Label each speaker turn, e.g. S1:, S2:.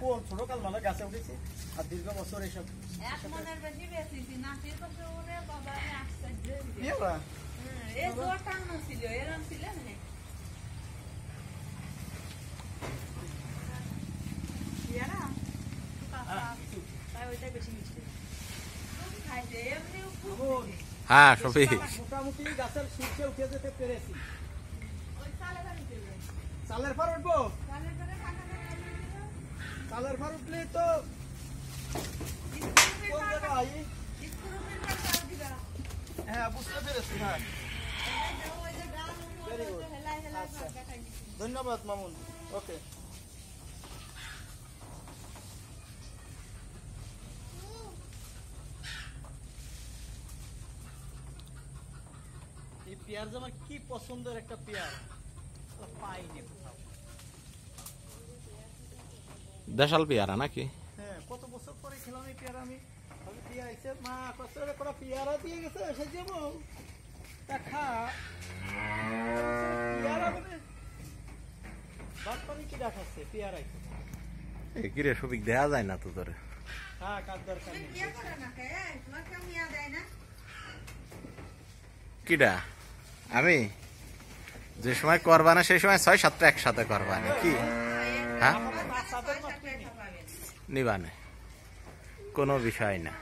S1: কোন ছোটকাল মানে গাছে উঠেছি আর দীর্ঘ বছর এইসব
S2: এক মনের বেশি বেশি নাতির কাছে ওরে বাবা আমি আশ্চর্য হয়ে
S1: ইয়ে বা
S2: এই জোরটা না ছিল এরকম ছিল না ইয়ারা তাই ওইটাই বেশি মিষ্টি খাইছে এমনি খুব
S3: হ্যাঁ শফিক
S1: মোটামুটি গাছের শীর্ষে উঠে যেতে পেরেছি।
S2: ওই চালে বাড়ি চলে
S1: চালের ফার উঠবো,
S2: চালের পরে কাটা
S1: চালের ফার উঠলে তো কোন জায়গা আই? হ্যাঁ বুঝতে পেরেছি। হ্যাঁ ভেরি গুড, আচ্ছা ধন্যবাদ মামুন। ওকে এই পেয়ার যে আমার কি পছন্দের একটা পেয়ার, পাইনি কোথাও।
S3: দেশাল পেয়ারা নাকি?
S1: হ্যাঁ কত বছর পরে খেলাম এই পেয়ারা। আমি পেয়ারা আইছে মা কত করে পেয়ারা দিয়ে গেছে সে যাবো তা খা পেয়ারা মানে ভাত পানি কি রাখাচ্ছে পেয়ারাই।
S3: এ কি রে শফিক দেয়া যায় না তো তোরে।
S1: হ্যাঁ কার দরকার নেই।
S2: বিয়ে করে না কে তোমার কেউ মিয়া দেয় না
S3: কিডা আমি যে সময় করবা না সেই সময় 6-7টা একসাথে করবা নাকি? হ্যাঁ
S1: আমার বাচ্চাদের মাত্র নেই।
S3: নিবানে কোনো বিষয় না।